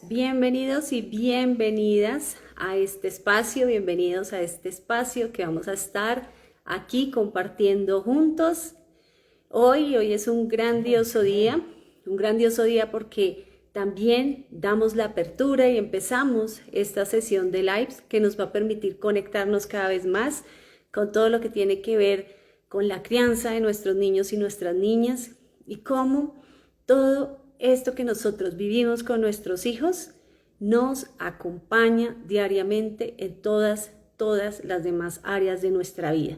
Bienvenidos y bienvenidas a este espacio, bienvenidos a este espacio que vamos a estar aquí compartiendo juntos. Hoy es un grandioso día porque también damos la apertura y empezamos esta sesión de lives que nos va a permitir conectarnos cada vez más con todo lo que tiene que ver con la crianza de nuestros niños y nuestras niñas y cómo todo esto que nosotros vivimos con nuestros hijos nos acompaña diariamente en todas las demás áreas de nuestra vida.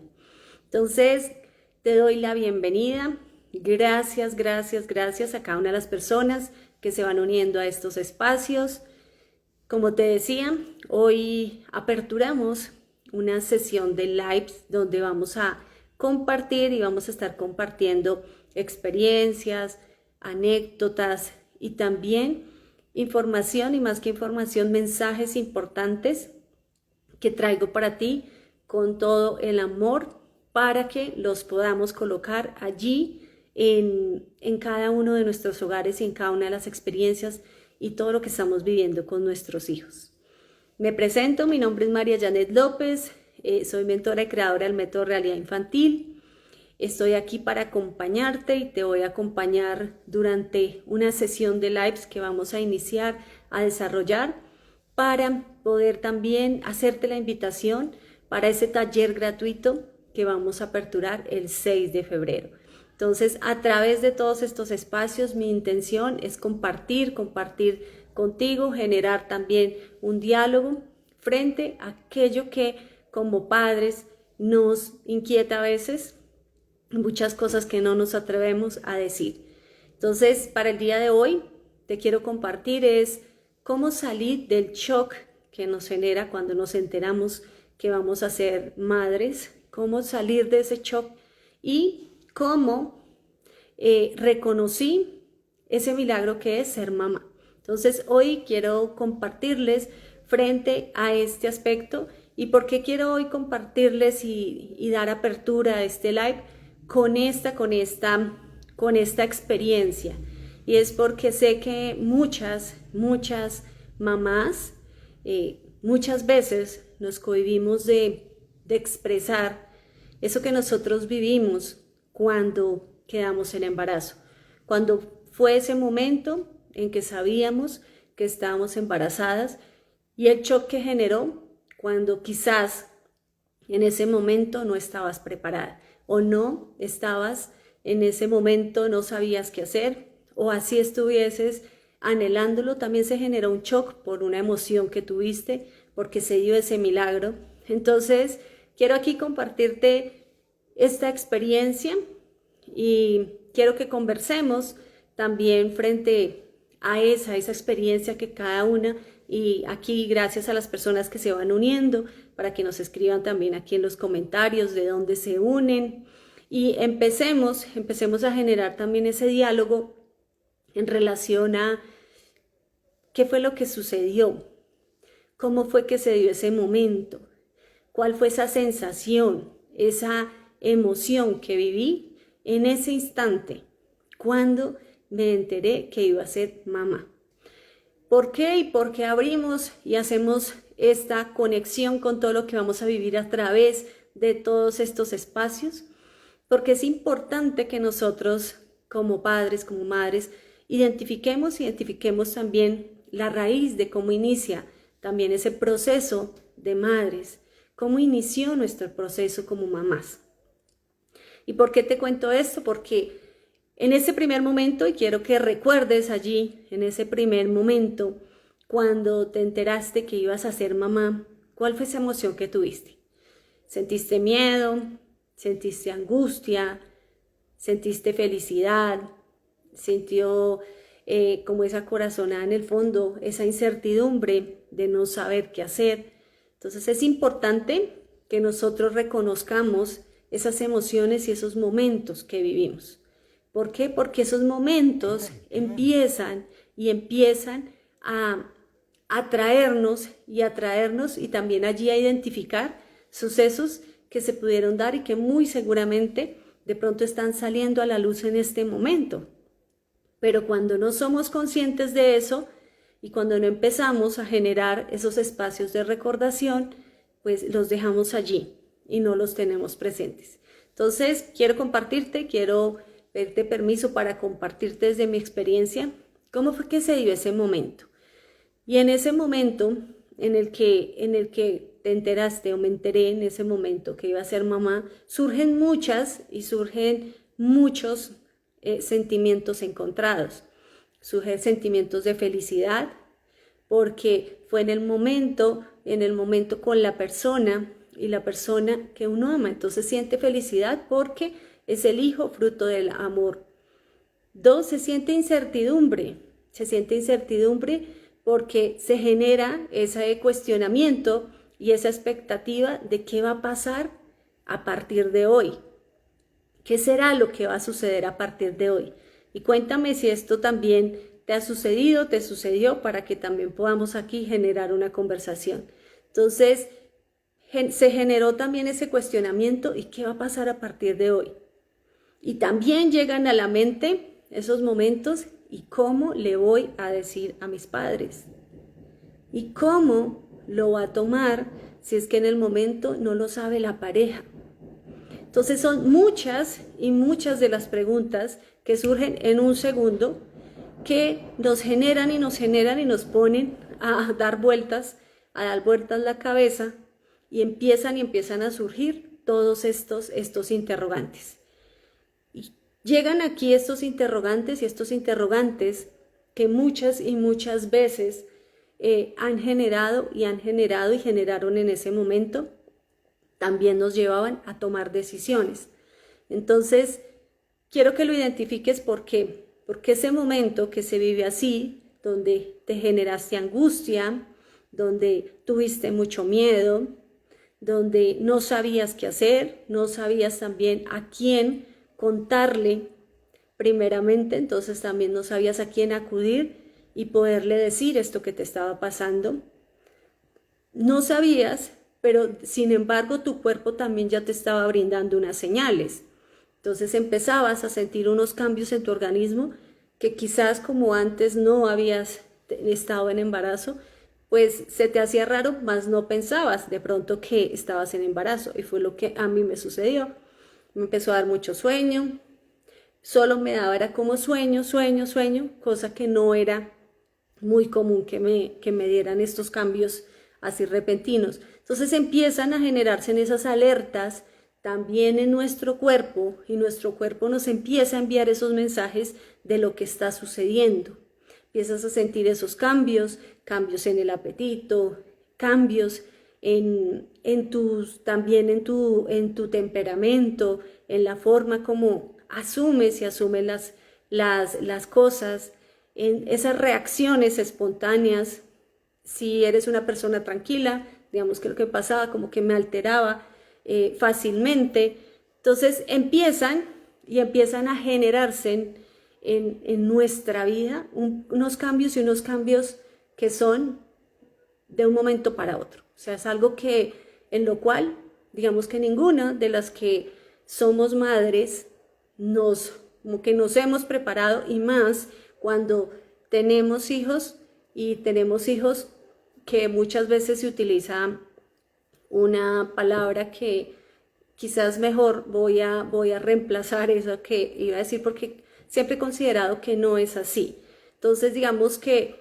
Entonces, te doy la bienvenida. Gracias a cada una de las personas que se van uniendo a estos espacios. Como te decía, hoy aperturamos una sesión de lives donde vamos a compartir y vamos a estar compartiendo experiencias, anécdotas y también información y más que información, mensajes importantes que traigo para ti con todo el amor para que los podamos colocar allí en cada uno de nuestros hogares y en cada una de las experiencias y todo lo que estamos viviendo con nuestros hijos. Me presento, mi nombre es María Janet López, soy mentora y creadora del método Realidad Infantil. Estoy aquí para acompañarte y te voy a acompañar durante una sesión de lives que vamos a iniciar a desarrollar para poder también hacerte la invitación para ese taller gratuito que vamos a aperturar el 6 de febrero. Entonces, a través de todos estos espacios, mi intención es compartir contigo, generar también un diálogo frente a aquello que como padres nos inquieta a veces, muchas cosas que no nos atrevemos a decir. Entonces, para el día de hoy, te quiero compartir es cómo salir del shock que nos genera cuando nos enteramos que vamos a ser madres, cómo salir de ese shock y cómo reconocí ese milagro que es ser mamá. Entonces, hoy quiero compartirles frente a este aspecto y por qué quiero hoy compartirles y dar apertura a este live con esta experiencia. Y es porque sé que muchas mamás muchas veces nos cohibimos de expresar eso que nosotros vivimos cuando quedamos en embarazo. Cuando fue ese momento en que sabíamos que estábamos embarazadas y el shock que generó cuando quizás en ese momento no estabas preparada o no estabas en ese momento, no sabías qué hacer o así estuvieses anhelándolo, también se generó un shock por una emoción que tuviste porque se dio ese milagro. Entonces, quiero aquí compartirte esta experiencia y quiero que conversemos también frente a esa experiencia que cada una, y aquí gracias a las personas que se van uniendo para que nos escriban también aquí en los comentarios de dónde se unen y empecemos a generar también ese diálogo en relación a qué fue lo que sucedió, cómo fue que se dio ese momento, cuál fue esa sensación, esa emoción que viví en ese instante cuando me enteré que iba a ser mamá. ¿Por qué? Y por qué abrimos y hacemos esta conexión con todo lo que vamos a vivir a través de todos estos espacios. Porque es importante que nosotros como padres, como madres, identifiquemos también la raíz de cómo inicia también ese proceso de madres, cómo inició nuestro proceso como mamás. ¿Y por qué te cuento esto? Porque en ese primer momento, y quiero que recuerdes allí, en ese primer momento, cuando te enteraste que ibas a ser mamá, ¿cuál fue esa emoción que tuviste? ¿Sentiste miedo? ¿Sentiste angustia? ¿Sentiste felicidad? ¿Sintió como esa corazonada en el fondo, esa incertidumbre de no saber qué hacer? Entonces es importante que nosotros reconozcamos esas emociones y esos momentos que vivimos. ¿Por qué? Porque esos momentos empiezan a atraernos y también allí a identificar sucesos que se pudieron dar y que muy seguramente de pronto están saliendo a la luz en este momento. Pero cuando no somos conscientes de eso, Y cuando no empezamos a generar esos espacios de recordación, pues los dejamos allí y no los tenemos presentes. Entonces, quiero compartirte, quiero pedirte permiso para compartirte desde mi experiencia cómo fue que se dio ese momento. Y en ese momento en el que te enteraste, o me enteré en ese momento que iba a ser mamá, surgen muchos sentimientos encontrados. Surgen sentimientos de felicidad, porque fue en el momento con la persona, y la persona que uno ama. Entonces siente felicidad porque es el hijo fruto del amor. 2, se siente incertidumbre porque se genera ese cuestionamiento y esa expectativa de qué va a pasar a partir de hoy. ¿Qué será lo que va a suceder a partir de hoy? Y cuéntame si esto también te ha sucedido, te sucedió, para que también podamos aquí generar una conversación. Entonces, se generó también ese cuestionamiento, ¿y qué va a pasar a partir de hoy? Y también llegan a la mente esos momentos, ¿y cómo le voy a decir a mis padres? ¿Y cómo lo va a tomar si es que en el momento no lo sabe la pareja? Entonces son muchas y muchas de las preguntas que surgen en un segundo, que nos generan y nos ponen a dar vueltas la cabeza, y empiezan a surgir todos estos interrogantes. Y llegan aquí estos interrogantes que muchas y muchas veces han generado y generaron en ese momento, también nos llevaban a tomar decisiones. Entonces, quiero que lo identifiques porque ese momento que se vive así, donde te generaste angustia, donde tuviste mucho miedo, donde no sabías qué hacer, no sabías también a quién contarle primeramente, entonces también no sabías a quién acudir y poderle decir esto que te estaba pasando. No sabías, pero sin embargo tu cuerpo también ya te estaba brindando unas señales. Entonces empezabas a sentir unos cambios en tu organismo que quizás, como antes no habías estado en embarazo, pues se te hacía raro, mas no pensabas de pronto que estabas en embarazo, y fue lo que a mí me sucedió. Me empezó a dar mucho sueño, solo me daba, era como sueño, cosa que no era muy común que me dieran estos cambios así repentinos. Entonces empiezan a generarse en esas alertas también en nuestro cuerpo, y nuestro cuerpo nos empieza a enviar esos mensajes de lo que está sucediendo. Empiezas a sentir esos cambios en el apetito, cambios también en tu temperamento, en la forma como asumes las cosas, en esas reacciones espontáneas. Si eres una persona tranquila, digamos que lo que pasaba como que me alteraba fácilmente. Entonces empiezan a generarse en nuestra vida unos cambios que son de un momento para otro. O sea, es algo en lo cual, digamos que ninguna de las que somos madres como que nos hemos preparado, y más cuando tenemos hijos, y tenemos hijos que muchas veces se utiliza una palabra que quizás mejor voy a reemplazar eso que iba a decir, porque siempre he considerado que no es así. Entonces, digamos que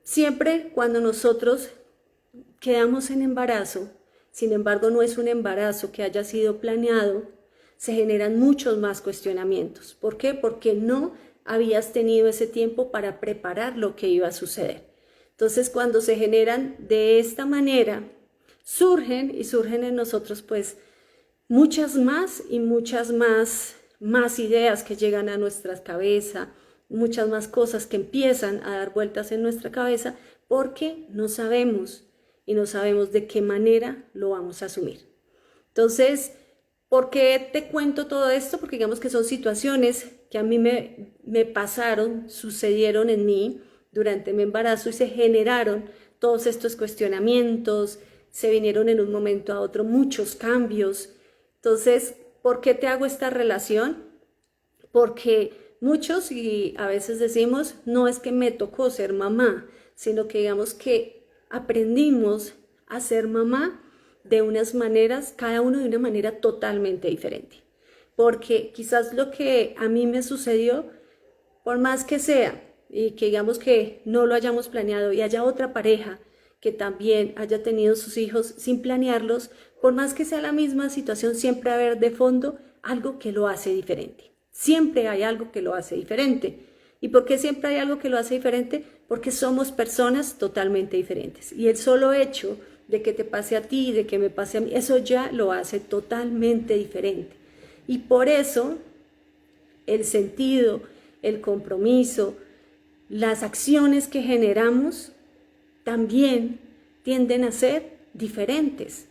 siempre cuando nosotros quedamos en embarazo, sin embargo no es un embarazo que haya sido planeado, se generan muchos más cuestionamientos. ¿Por qué? Porque no habías tenido ese tiempo para preparar lo que iba a suceder. Entonces, cuando se generan de esta manera, surgen en nosotros pues muchas más ideas que llegan a nuestra cabeza, muchas más cosas que empiezan a dar vueltas en nuestra cabeza, porque no sabemos de qué manera lo vamos a asumir. Entonces, ¿por qué te cuento todo esto? Porque digamos que son situaciones que a mí me pasaron, sucedieron en mí durante mi embarazo, y se generaron todos estos cuestionamientos, se vinieron en un momento a otro muchos cambios. Entonces, ¿por qué te hago esta relación? Porque muchos, y a veces decimos, no es que me tocó ser mamá, sino que digamos que aprendimos a ser mamá de unas maneras, cada uno de una manera totalmente diferente. Porque quizás lo que a mí me sucedió, por más que sea, y que digamos que no lo hayamos planeado y haya otra pareja que también haya tenido sus hijos sin planearlos, por más que sea la misma situación, siempre va a haber de fondo algo que lo hace diferente. Siempre hay algo que lo hace diferente. ¿Y por qué siempre hay algo que lo hace diferente? Porque somos personas totalmente diferentes. Y el solo hecho de que te pase a ti, de que me pase a mí, eso ya lo hace totalmente diferente. Y por eso el sentido, el compromiso, las acciones que generamos también tienden a ser diferentes.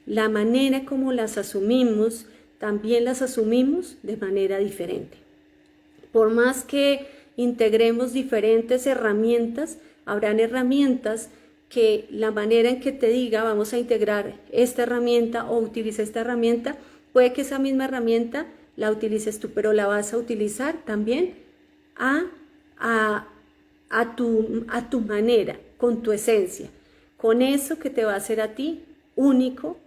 La manera como las asumimos, también las asumimos de manera diferente. Por más que integremos diferentes herramientas, habrán herramientas que la manera en que te diga vamos a integrar esta herramienta o utiliza esta herramienta, puede que esa misma herramienta la utilices tú, pero la vas a utilizar también a tu manera, con tu esencia, con eso que te va a hacer a ti único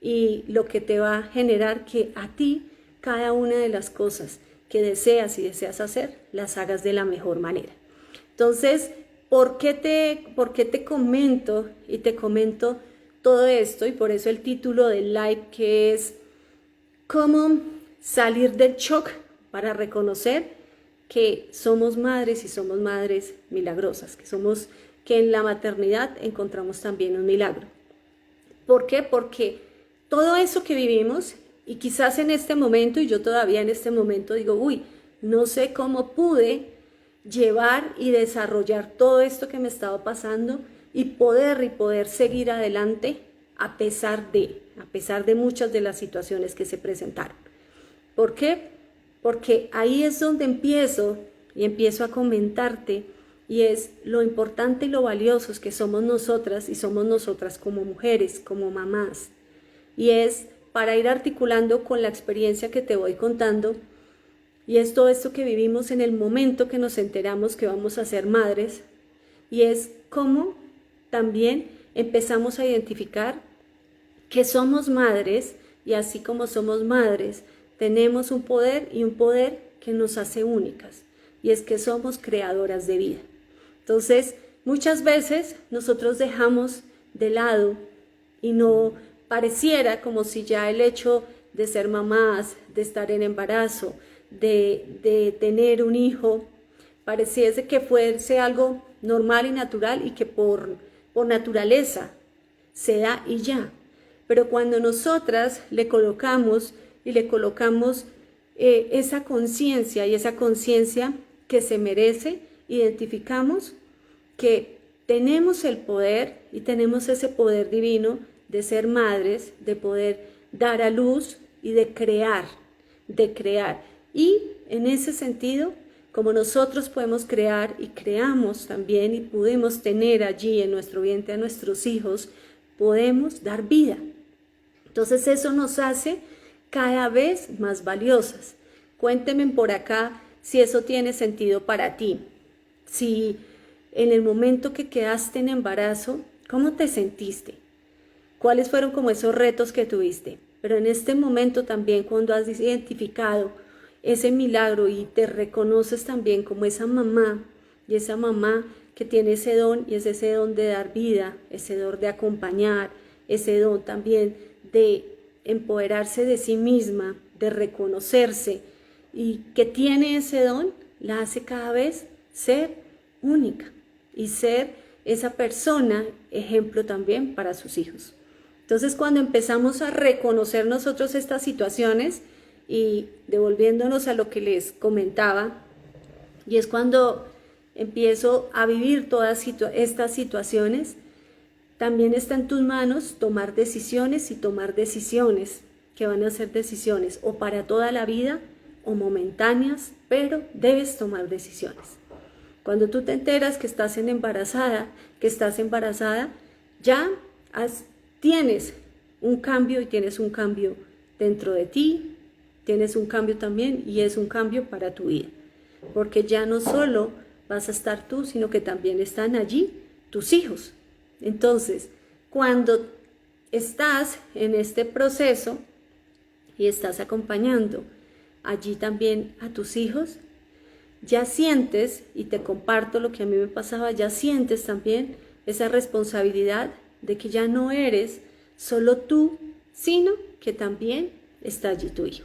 y lo que te va a generar que a ti cada una de las cosas que deseas y deseas hacer, las hagas de la mejor manera. Entonces, ¿por qué te comento y te comento todo esto? Y por eso el título del live, que es cómo salir del shock para reconocer que somos madres y somos madres milagrosas, que en la maternidad encontramos también un milagro. ¿Por qué? Porque todo eso que vivimos, y quizás en este momento, y yo todavía en este momento digo, uy, no sé cómo pude llevar y desarrollar todo esto que me estaba pasando y poder seguir adelante a pesar de muchas de las situaciones que se presentaron. ¿Por qué? Porque ahí es donde empiezo a comentarte, y es lo importante y lo valiosos que somos nosotras, y somos nosotras como mujeres, como mamás. Y es para ir articulando con la experiencia que te voy contando, y es todo esto que vivimos en el momento que nos enteramos que vamos a ser madres, y es cómo también empezamos a identificar que somos madres, y así como somos madres, tenemos un poder, y un poder que nos hace únicas, y es que somos creadoras de vida. Entonces, muchas veces nosotros dejamos de lado y no pareciera como si ya el hecho de ser mamás, de estar en embarazo, de tener un hijo, pareciese que fuese algo normal y natural y que por naturaleza se da y ya. Pero cuando nosotras le colocamos esa conciencia, y esa conciencia que se merece, identificamos que tenemos el poder, y tenemos ese poder divino de ser madres, de poder dar a luz y de crear. Y en ese sentido, como nosotros podemos crear y creamos también y podemos tener allí en nuestro vientre a nuestros hijos, podemos dar vida. Entonces eso nos hace cada vez más valiosas. Cuéntenme por acá si eso tiene sentido para ti. Si en el momento que quedaste en embarazo, ¿cómo te sentiste? ¿Cuáles fueron como esos retos que tuviste? Pero en este momento también, cuando has identificado ese milagro y te reconoces también como esa mamá, y esa mamá que tiene ese don, y es ese don de dar vida, ese don de acompañar, ese don también de empoderarse de sí misma, de reconocerse, y que tiene ese don, la hace cada vez ser única y ser esa persona ejemplo también para sus hijos. Entonces, cuando empezamos a reconocer nosotros estas situaciones, y devolviéndonos a lo que les comentaba, y es cuando empiezo a vivir todas estas situaciones, también está en tus manos tomar decisiones, y tomar decisiones que van a ser decisiones o para toda la vida o momentáneas, pero debes tomar decisiones. Cuando tú te enteras que estás embarazada, ya tienes un cambio, y tienes un cambio dentro de ti, tienes un cambio también, y es un cambio para tu vida, porque ya no solo vas a estar tú, sino que también están allí tus hijos. Entonces, cuando estás en este proceso y estás acompañando allí también a tus hijos, ya sientes, y te comparto lo que a mí me pasaba, ya sientes también esa responsabilidad de que ya no eres solo tú, sino que también está allí tu hijo.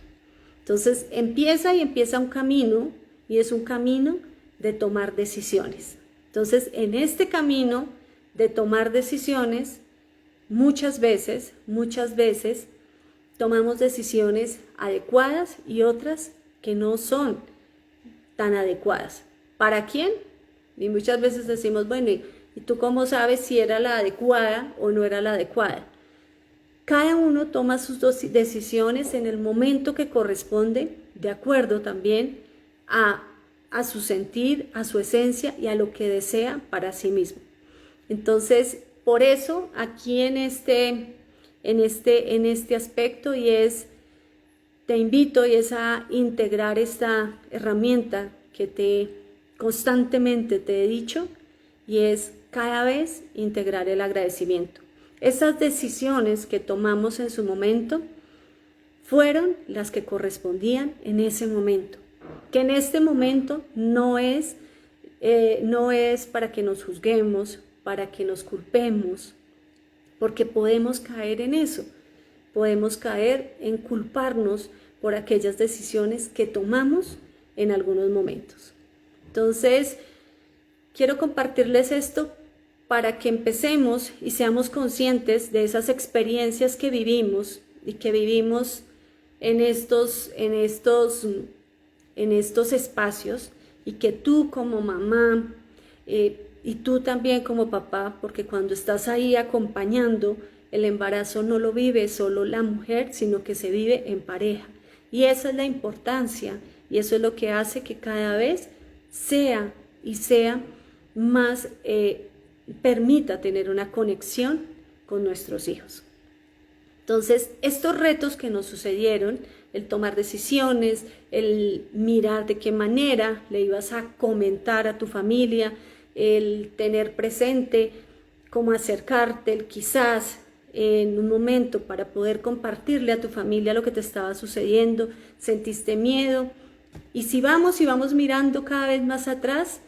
Entonces empieza un camino, y es un camino de tomar decisiones. Entonces, en este camino de tomar decisiones, muchas veces, tomamos decisiones adecuadas y otras que no son tan adecuadas. ¿Para quién? Y muchas veces decimos, bueno, ¿y tú cómo sabes si era la adecuada o no era la adecuada? Cada uno toma sus decisiones en el momento que corresponde, de acuerdo también a su sentir, a su esencia y a lo que desea para sí mismo. Entonces, por eso aquí en este aspecto, te invito a integrar esta herramienta que constantemente te he dicho, y es cada vez integrar el agradecimiento. Esas decisiones que tomamos en su momento fueron las que correspondían en ese momento. Que en este momento no es para que nos juzguemos, para que nos culpemos, porque podemos caer en eso. Podemos caer en culparnos por aquellas decisiones que tomamos en algunos momentos. Entonces, quiero compartirles esto para que empecemos y seamos conscientes de esas experiencias que vivimos y que vivimos en estos espacios, y que tú como mamá y tú también como papá, porque cuando estás ahí acompañando, el embarazo no lo vive solo la mujer, sino que se vive en pareja. Y esa es la importancia, y eso es lo que hace que cada vez sea más, permita tener una conexión con nuestros hijos. Entonces, estos retos que nos sucedieron, el tomar decisiones, el mirar de qué manera le ibas a comentar a tu familia, el tener presente cómo acercarte, el quizás en un momento para poder compartirle a tu familia lo que te estaba sucediendo, sentiste miedo. Y si vamos mirando cada vez más atrás,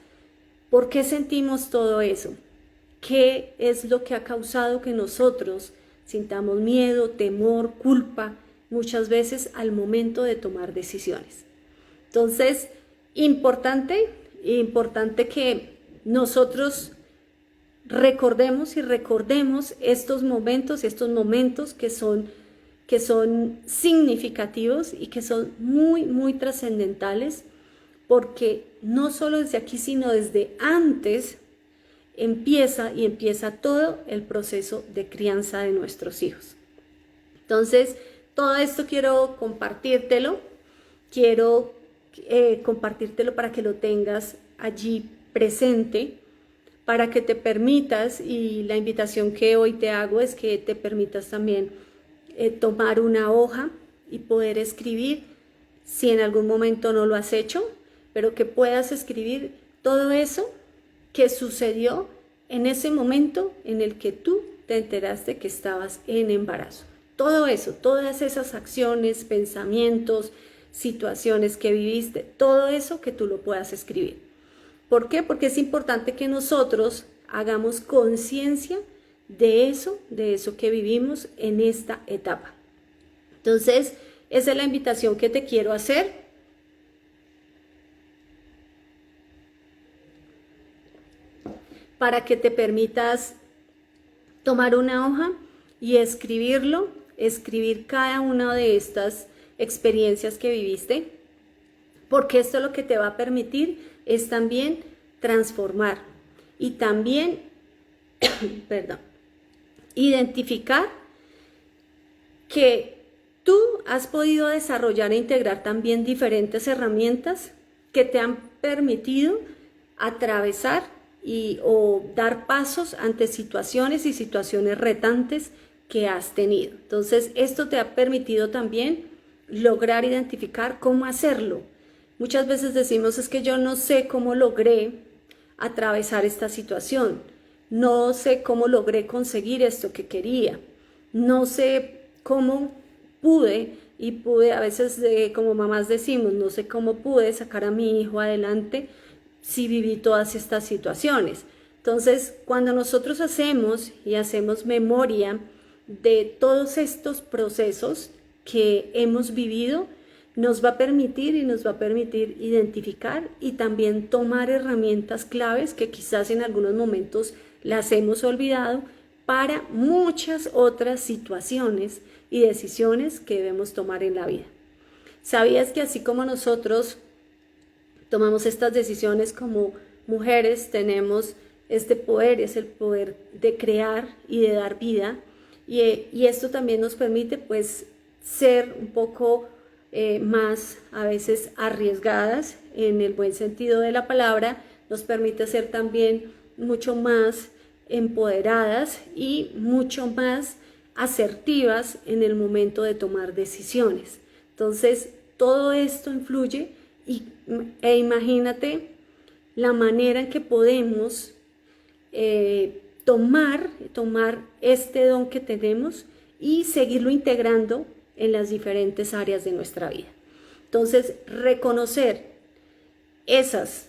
¿por qué sentimos todo eso? ¿Qué es lo que ha causado que nosotros sintamos miedo, temor, culpa, muchas veces al momento de tomar decisiones? Entonces, importante que nosotros recordemos estos momentos que son significativos y que son muy, muy trascendentales, porque no solo desde aquí, sino desde antes empieza todo el proceso de crianza de nuestros hijos. Entonces, todo esto quiero compartírtelo para que lo tengas allí presente, para que te permitas, y la invitación que hoy te hago es que te permitas también tomar una hoja y poder escribir, si en algún momento no lo has hecho, pero que puedas escribir todo eso que sucedió en ese momento en el que tú te enteraste que estabas en embarazo. Todo eso, todas esas acciones, pensamientos, situaciones que viviste, todo eso que tú lo puedas escribir. ¿Por qué? Porque es importante que nosotros hagamos conciencia de eso que vivimos en esta etapa. Entonces, esa es la invitación que te quiero hacer. Para que te permitas tomar una hoja y escribir cada una de estas experiencias que viviste, porque esto lo que te va a permitir es también transformar y también identificar que tú has podido desarrollar e integrar también diferentes herramientas que te han permitido atravesar o dar pasos ante situaciones retantes que has tenido. Entonces, esto te ha permitido también lograr identificar cómo hacerlo. Muchas veces decimos, es que yo no sé cómo logré atravesar esta situación. No sé cómo logré conseguir esto que quería. No sé cómo pude, a veces como mamás decimos, no sé cómo pude sacar a mi hijo adelante si viví todas estas situaciones. Entonces, cuando nosotros hacemos memoria de todos estos procesos que hemos vivido, nos va a permitir identificar y también tomar herramientas claves que quizás en algunos momentos las hemos olvidado para muchas otras situaciones y decisiones que debemos tomar en la vida. ¿Sabías que así como nosotros tomamos estas decisiones como mujeres, tenemos este poder, es el poder de crear y de dar vida? Y esto también nos permite pues ser un poco más a veces arriesgadas en el buen sentido de la palabra, nos permite ser también mucho más empoderadas y mucho más asertivas en el momento de tomar decisiones. Entonces, todo esto influye e imagínate la manera en que podemos tomar este don que tenemos y seguirlo integrando en las diferentes áreas de nuestra vida. Entonces, reconocer esas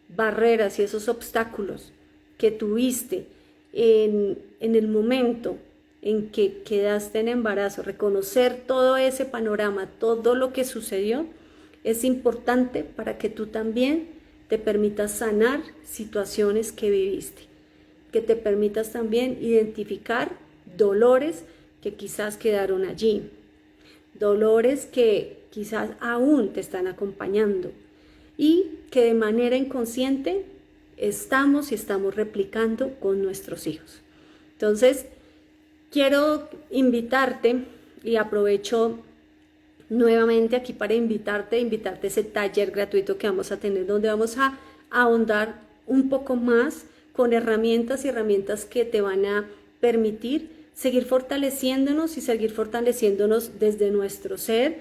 barreras y esos obstáculos que tuviste en el momento en que quedaste en embarazo, reconocer todo ese panorama, todo lo que sucedió, es importante para que tú también te permitas sanar situaciones que viviste, que te permitas también identificar dolores que quizás quedaron allí, dolores que quizás aún te están acompañando y que de manera inconsciente estamos replicando con nuestros hijos. Entonces, quiero invitarte y aprovecho nuevamente aquí para invitarte a ese taller gratuito que vamos a tener, donde vamos a ahondar un poco más con herramientas que te van a permitir seguir fortaleciéndonos desde nuestro ser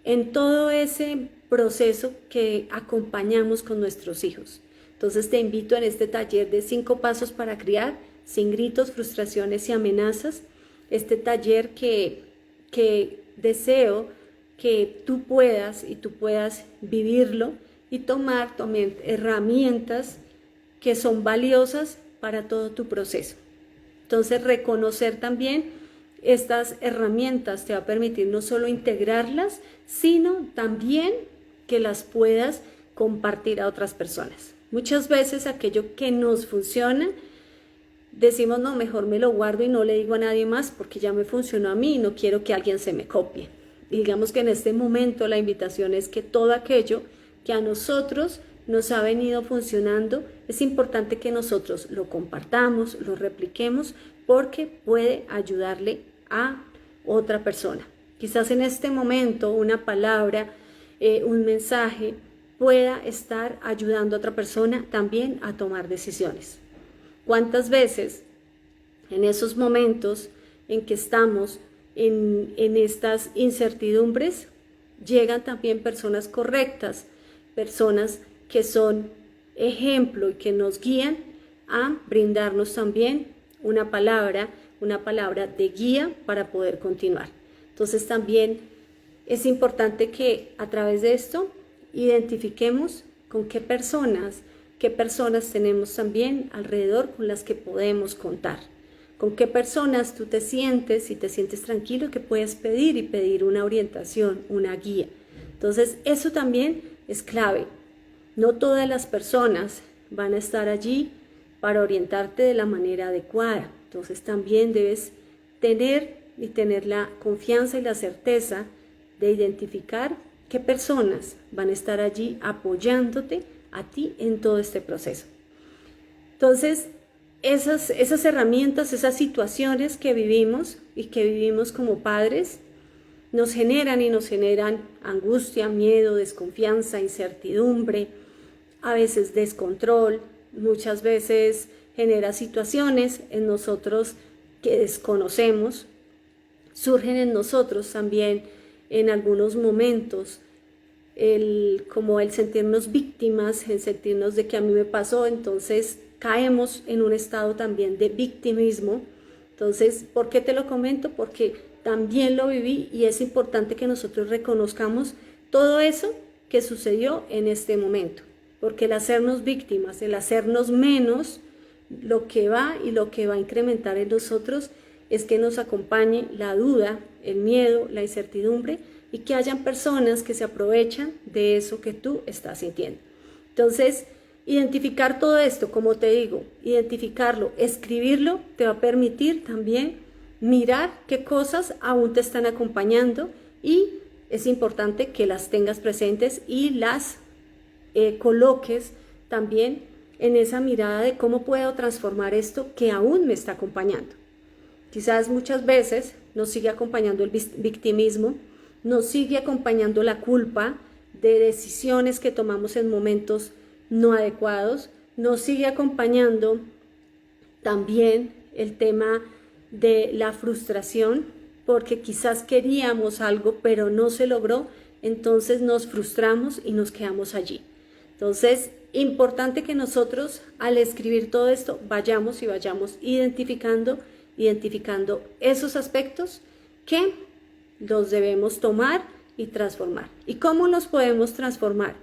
en todo ese proceso que acompañamos con nuestros hijos. Entonces te invito en este taller de 5 pasos para criar sin gritos, frustraciones y amenazas. Este taller que deseo que tú puedas vivirlo y tomar también herramientas que son valiosas para todo tu proceso. Entonces, reconocer también estas herramientas te va a permitir no solo integrarlas, sino también que las puedas compartir a otras personas. Muchas veces aquello que nos funciona, decimos, no, mejor me lo guardo y no le digo a nadie más porque ya me funcionó a mí y no quiero que alguien se me copie. Y digamos que en este momento la invitación es que todo aquello que a nosotros nos ha venido funcionando, es importante que nosotros lo compartamos, lo repliquemos, porque puede ayudarle a otra persona. Quizás en este momento una palabra, un mensaje pueda estar ayudando a otra persona también a tomar decisiones. ¿Cuántas veces en esos momentos en que estamos en estas incertidumbres llegan también personas correctas, personas que son ejemplo y que nos guían a brindarnos también una palabra de guía para poder continuar? Entonces también es importante que a través de esto identifiquemos con qué personas tenemos también alrededor con las que podemos contar. Con qué personas tú te sientes tranquilo que puedes pedir una orientación, una guía. Entonces eso también es clave. No todas las personas van a estar allí para orientarte de la manera adecuada. Entonces también debes tener la confianza y la certeza de identificar qué personas van a estar allí apoyándote a ti en todo este proceso. Entonces, esas herramientas, esas situaciones que vivimos como padres, nos generan angustia, miedo, desconfianza, incertidumbre, a veces descontrol, muchas veces genera situaciones en nosotros que desconocemos, surgen en nosotros también en algunos momentos como el sentirnos víctimas, el sentirnos de que a mí me pasó, entonces caemos en un estado también de victimismo. Entonces, ¿por qué te lo comento? Porque también lo viví y es importante que nosotros reconozcamos todo eso que sucedió en este momento, porque el hacernos víctimas, el hacernos menos, lo que va a incrementar en nosotros es que nos acompañe la duda, el miedo, la incertidumbre y que hayan personas que se aprovechan de eso que tú estás sintiendo. Entonces, identificar todo esto, como te digo, identificarlo, escribirlo, te va a permitir también mirar qué cosas aún te están acompañando y es importante que las tengas presentes y las coloques también en esa mirada de cómo puedo transformar esto que aún me está acompañando. Quizás muchas veces nos sigue acompañando el victimismo, nos sigue acompañando la culpa de decisiones que tomamos en momentos no adecuados, nos sigue acompañando también el tema de la frustración, porque quizás queríamos algo pero no se logró, entonces nos frustramos y nos quedamos allí. Entonces, importante que nosotros al escribir todo esto vayamos identificando esos aspectos que los debemos tomar y transformar. ¿Y cómo los podemos transformar?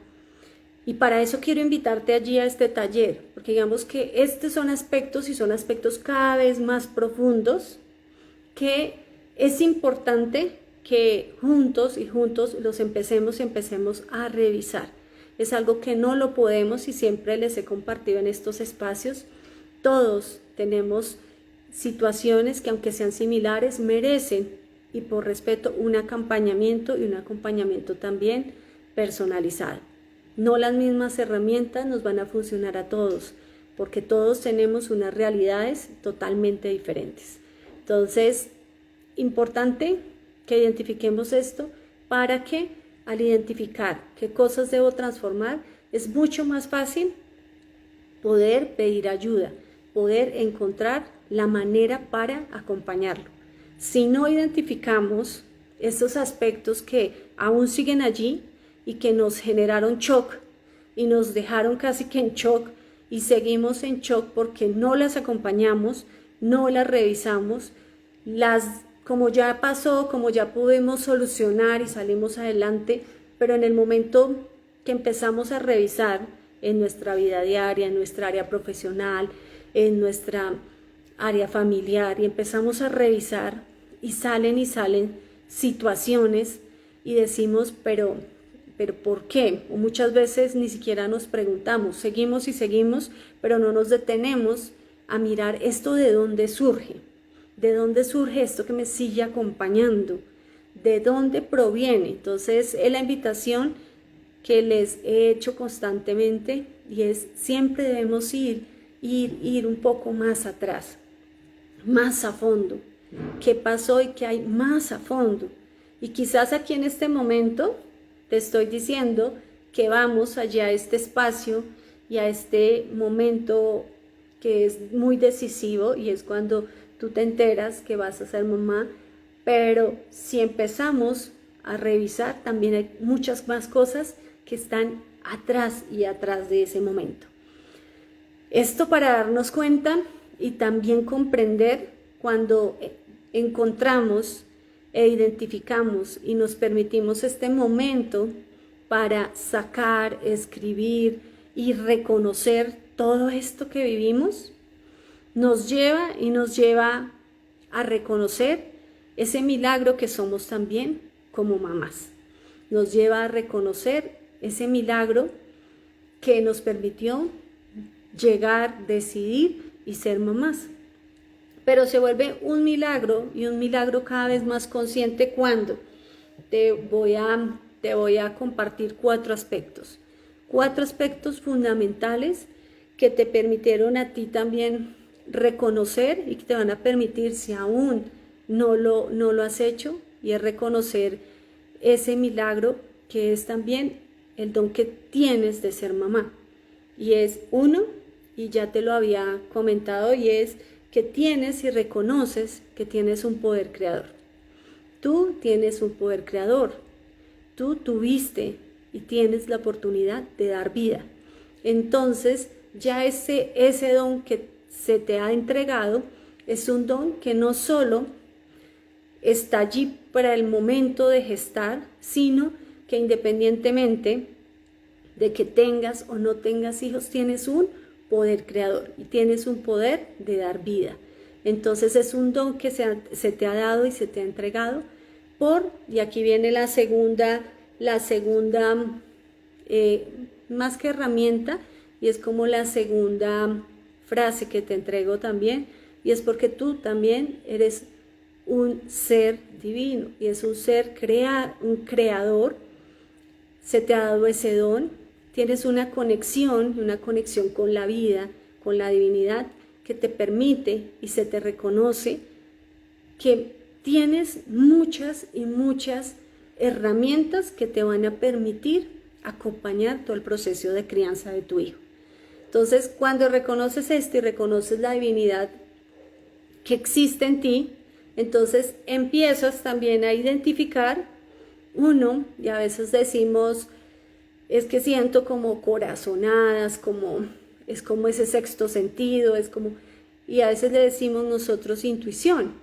Y para eso quiero invitarte allí a este taller, porque digamos que estos son aspectos y son aspectos cada vez más profundos que es importante que juntos los empecemos a revisar. Es algo que no lo podemos y siempre les he compartido en estos espacios. Todos tenemos situaciones que aunque sean similares merecen y por respeto un acompañamiento y un acompañamiento también personalizado. No las mismas herramientas nos van a funcionar a todos porque todos tenemos unas realidades totalmente diferentes. Entonces, importante que identifiquemos esto para que al identificar qué cosas debo transformar es mucho más fácil poder pedir ayuda, poder encontrar la manera para acompañarlo. Si no identificamos estos aspectos que aún siguen allí y que nos generaron shock y nos dejaron casi que en shock y seguimos en shock porque no las acompañamos, no las revisamos, como ya pasó, como ya pudimos solucionar y salimos adelante, pero en el momento que empezamos a revisar en nuestra vida diaria, en nuestra área profesional, en nuestra área familiar y empezamos a revisar y salen situaciones y decimos, pero ¿por qué? O muchas veces ni siquiera nos preguntamos, seguimos, pero no nos detenemos a mirar esto de dónde surge. ¿De dónde surge esto que me sigue acompañando? ¿De dónde proviene? Entonces, es la invitación que les he hecho constantemente y es siempre debemos ir un poco más atrás, más a fondo. ¿Qué pasó y qué hay más a fondo? Y quizás aquí en este momento te estoy diciendo que vamos allá a este espacio y a este momento que es muy decisivo y es cuando tú te enteras que vas a ser mamá, pero si empezamos a revisar, también hay muchas más cosas que están atrás de ese momento. Esto para darnos cuenta y también comprender cuando encontramos e identificamos y nos permitimos este momento para sacar, escribir y reconocer todo esto que vivimos, nos lleva a reconocer ese milagro que somos también como mamás. Nos lleva a reconocer ese milagro que nos permitió llegar, decidir y ser mamás. Pero se vuelve un milagro y un milagro cada vez más consciente cuando te voy a compartir 4 aspectos. 4 aspectos fundamentales que te permitieron a ti también reconocer y que te van a permitir, si aún no lo has hecho, y es reconocer ese milagro que es también el don que tienes de ser mamá. Y es uno, y ya te lo había comentado, y es que tienes y reconoces que tienes un poder creador. Tú tienes un poder creador. Tú tuviste y tienes la oportunidad de dar vida. Entonces ya ese don que se te ha entregado es un don que no solo está allí para el momento de gestar, sino que independientemente de que tengas o no tengas hijos, tienes un poder creador y tienes un poder de dar vida. Entonces es un don que se te ha dado y se te ha entregado y aquí viene la segunda más que herramienta, y es como la segunda frase que te entrego también, y es porque tú también eres un ser divino y es un ser un creador. Se te ha dado ese don, tienes una conexión con la vida, con la divinidad, que te permite y se te reconoce que tienes muchas y muchas herramientas que te van a permitir acompañar todo el proceso de crianza de tu hijo. Entonces, cuando reconoces esto y reconoces la divinidad que existe en ti, entonces empiezas también a identificar y a veces decimos, es que siento como corazonadas, es como ese sexto sentido, y a veces le decimos nosotros intuición,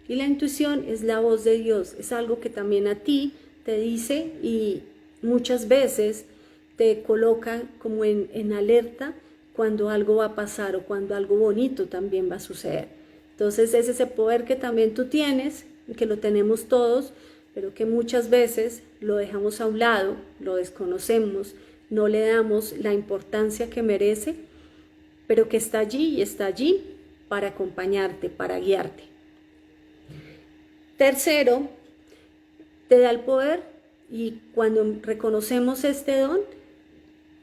y la intuición es la voz de Dios, es algo que también a ti te dice y muchas veces te coloca como en alerta cuando algo va a pasar o cuando algo bonito también va a suceder. Entonces es ese poder que también tú tienes, que lo tenemos todos, pero que muchas veces lo dejamos a un lado, lo desconocemos, no le damos la importancia que merece, pero que está allí y está allí para acompañarte, para guiarte. Tercero, te da el poder, y cuando reconocemos este don,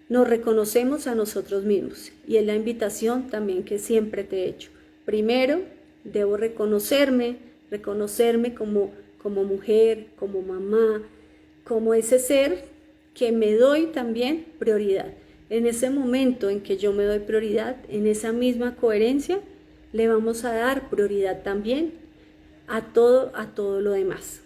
nos reconocemos a nosotros mismos, y es la invitación también que siempre te he hecho. Primero, debo reconocerme como mujer, como mamá, como ese ser que me doy también prioridad. En ese momento en que yo me doy prioridad, en esa misma coherencia, le vamos a dar prioridad también a todo lo demás.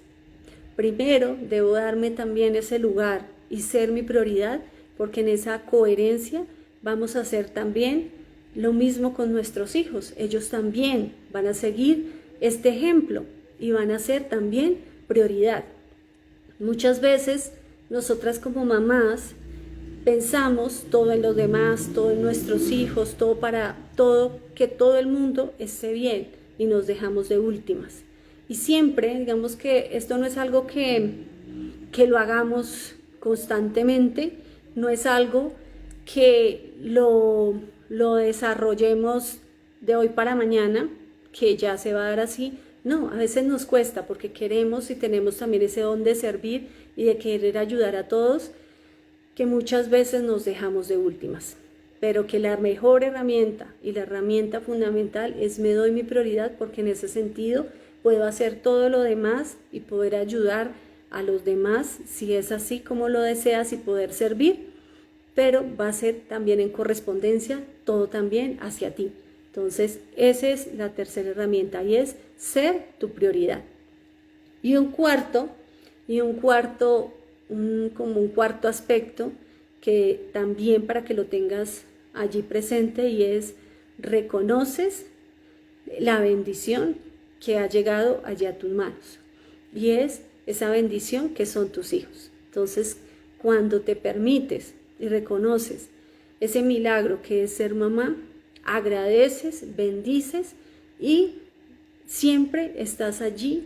Primero, debo darme también ese lugar y ser mi prioridad, porque en esa coherencia vamos a hacer también lo mismo con nuestros hijos. Ellos también van a seguir este ejemplo y van a ser también prioridad. Muchas veces nosotras como mamás pensamos todo en los demás, todo en nuestros hijos, que todo el mundo esté bien, y nos dejamos de últimas. Y siempre, digamos que esto no es algo que lo hagamos constantemente, no es algo que lo desarrollemos de hoy para mañana, que ya se va a dar así. No, a veces nos cuesta porque queremos y tenemos también ese don de servir y de querer ayudar a todos, que muchas veces nos dejamos de últimas. Pero que la mejor herramienta y la herramienta fundamental es me doy mi prioridad, porque en ese sentido puedo hacer todo lo demás y poder ayudar a los demás si es así como lo deseas y poder servir, pero va a ser también en correspondencia todo también hacia ti. Entonces esa es la tercera herramienta, y es ser tu prioridad. Y un cuarto aspecto que también para que lo tengas allí presente, y es reconoces la bendición que ha llegado allí a tus manos, y es esa bendición que son tus hijos. Entonces, cuando te permites y reconoces ese milagro que es ser mamá, agradeces, bendices y siempre estás allí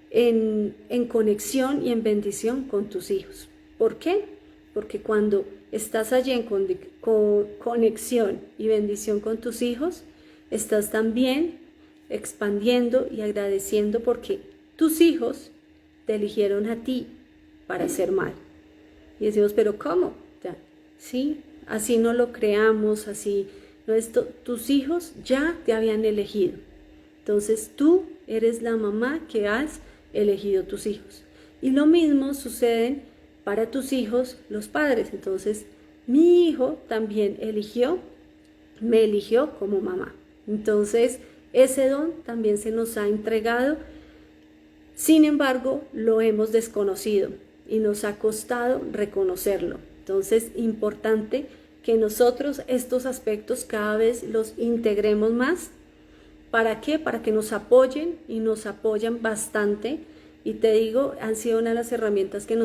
en conexión y en bendición con tus hijos. ¿Por qué? Porque cuando estás allí en conexión y bendición con tus hijos, estás también expandiendo y agradeciendo, porque tus hijos te eligieron a ti para ser madre. Y decimos, ¿pero cómo? Sí, así no lo creamos, así no, tus hijos ya te habían elegido. Entonces tú eres la mamá que has elegido tus hijos. Y lo mismo sucede para tus hijos, los padres. Entonces mi hijo también me eligió como mamá. Entonces ese don también se nos ha entregado, sin embargo lo hemos desconocido. y nos ha costado reconocerlo. Entonces, importante que nosotros estos aspectos cada vez los integremos más. ¿Para qué? Para que nos apoyen y nos apoyan bastante. Y te digo, han sido una de las herramientas que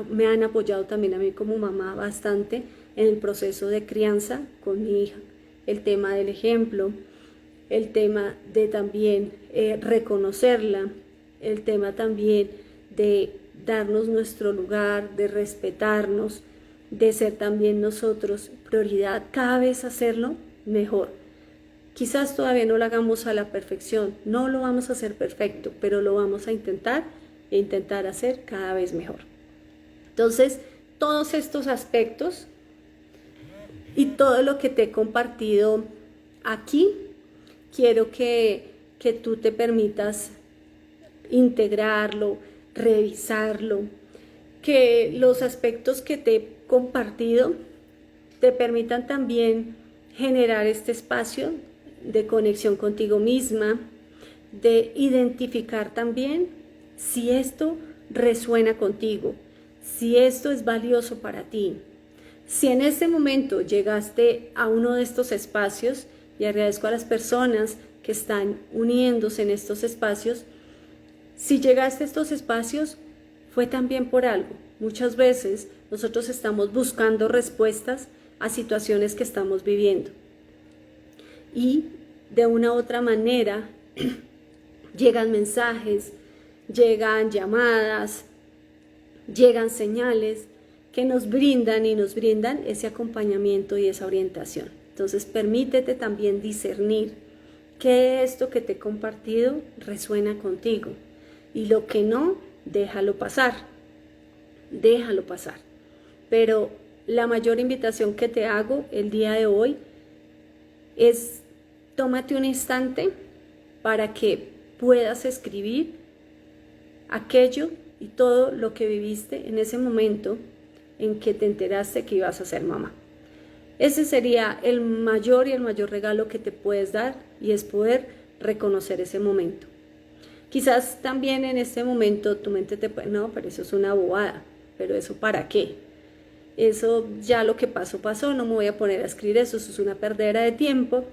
me han apoyado también a mí como mamá bastante en el proceso de crianza con mi hija. El tema del ejemplo, el tema de también reconocerla, el tema también de darnos nuestro lugar, de respetarnos, de ser también nosotros prioridad, cada vez hacerlo mejor. Quizás todavía no lo hagamos a la perfección, no lo vamos a hacer perfecto, pero lo vamos a intentar e intentar hacer cada vez mejor. Entonces, todos estos aspectos y todo lo que te he compartido aquí, quiero que tú te permitas integrarlo, revisarlo, que los aspectos que te he compartido te permitan también generar este espacio de conexión contigo misma, de identificar también si esto resuena contigo, si esto es valioso para ti. Si en este momento llegaste a uno de estos espacios, y agradezco a las personas que están uniéndose en estos espacios, si llegaste a estos espacios fue también por algo. Muchas veces nosotros estamos buscando respuestas a situaciones que estamos viviendo. Y de una u otra manera llegan mensajes, llegan llamadas, llegan señales que nos brindan ese acompañamiento y esa orientación. Entonces permítete también discernir que esto que te he compartido resuena contigo y lo que no, déjalo pasar, Pero la mayor invitación que te hago el día de hoy es tómate un instante para que puedas escribir aquello y todo lo que viviste en ese momento en que te enteraste que ibas a ser mamá. Ese sería el mayor regalo que te puedes dar, y es poder reconocer ese momento. Quizás también en este momento tu mente te puede, no, pero eso es una bobada, pero eso ¿para qué? Eso ya lo que pasó, no me voy a poner a escribir eso es una perdera de tiempo,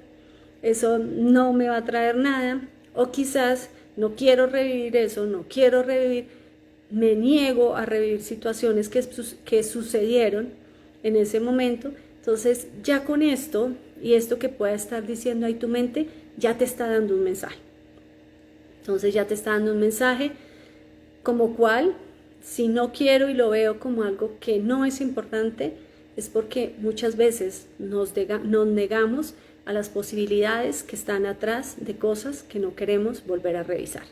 eso no me va a traer nada, o quizás no quiero revivir eso, me niego a revivir situaciones que sucedieron en ese momento. Entonces ya con esto y esto que pueda estar diciendo ahí tu mente, ya te está dando un mensaje. Entonces ya te está dando un mensaje como cual, si no quiero y lo veo como algo que no es importante, es porque muchas veces nos negamos a las posibilidades que están atrás de cosas que no queremos volver a revisar.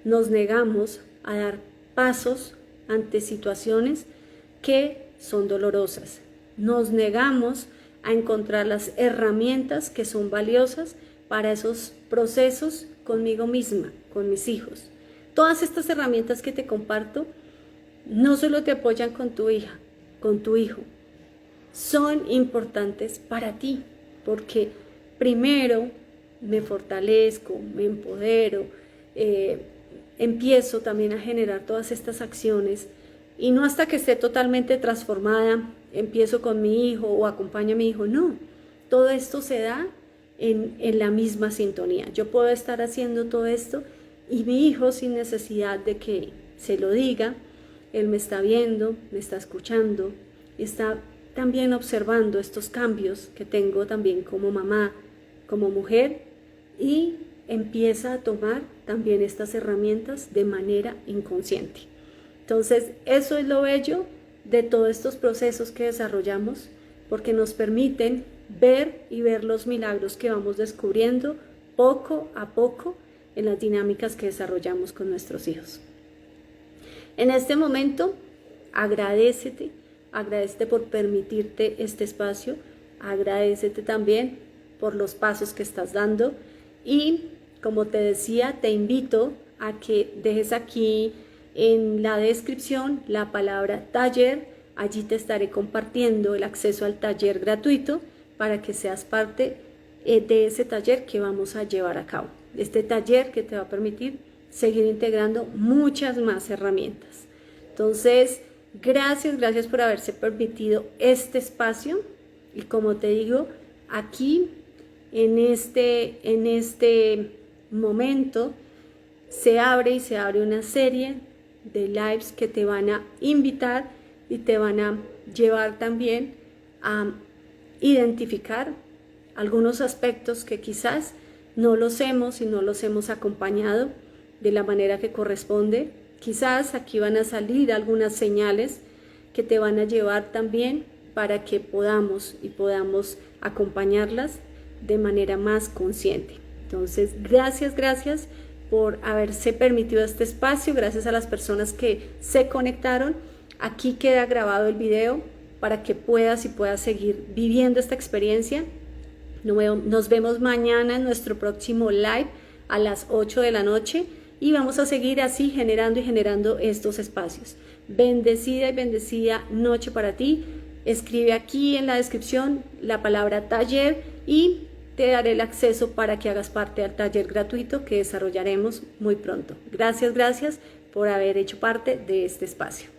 Nos negamos a dar pasos ante situaciones que son dolorosas. Nos negamos a encontrar las herramientas que son valiosas para esos procesos conmigo misma, con mis hijos. Todas estas herramientas que te comparto no solo te apoyan con tu hija, con tu hijo, son importantes para ti, porque primero me fortalezco, me empodero, empiezo también a generar todas estas acciones, y no hasta que esté totalmente transformada, empiezo con mi hijo o acompaño a mi hijo, no. Todo esto se da en la misma sintonía. Yo puedo estar haciendo todo esto y mi hijo, sin necesidad de que se lo diga, él me está viendo, me está escuchando, está también observando estos cambios que tengo también como mamá, como mujer, y empieza a tomar también estas herramientas de manera inconsciente. Entonces, eso es lo bello de todos estos procesos que desarrollamos, porque nos permiten ver los milagros que vamos descubriendo poco a poco en las dinámicas que desarrollamos con nuestros hijos. En este momento, agradécete por permitirte este espacio, agradécete también por los pasos que estás dando, y como te decía, te invito a que dejes aquí en la descripción la palabra taller. Allí te estaré compartiendo el acceso al taller gratuito para que seas parte de ese taller que vamos a llevar a cabo. Este taller que te va a permitir seguir integrando muchas más herramientas. Entonces, gracias por haberse permitido este espacio. Y como te digo, aquí en este momento se abre una serie de lives que te van a invitar y te van a llevar también a identificar algunos aspectos que quizás no los hemos acompañado de la manera que corresponde. Quizás aquí van a salir algunas señales que te van a llevar también para que podamos acompañarlas de manera más consciente. Entonces, gracias por haberse permitido este espacio, gracias a las personas que se conectaron. Aquí queda grabado el video para que puedas seguir viviendo esta experiencia. Nos vemos mañana en nuestro próximo live a las 8 de la noche y vamos a seguir así generando estos espacios. Bendecida y bendecida noche para ti. Escribe aquí en la descripción la palabra taller y te daré el acceso para que hagas parte del taller gratuito que desarrollaremos muy pronto. Gracias por haber hecho parte de este espacio.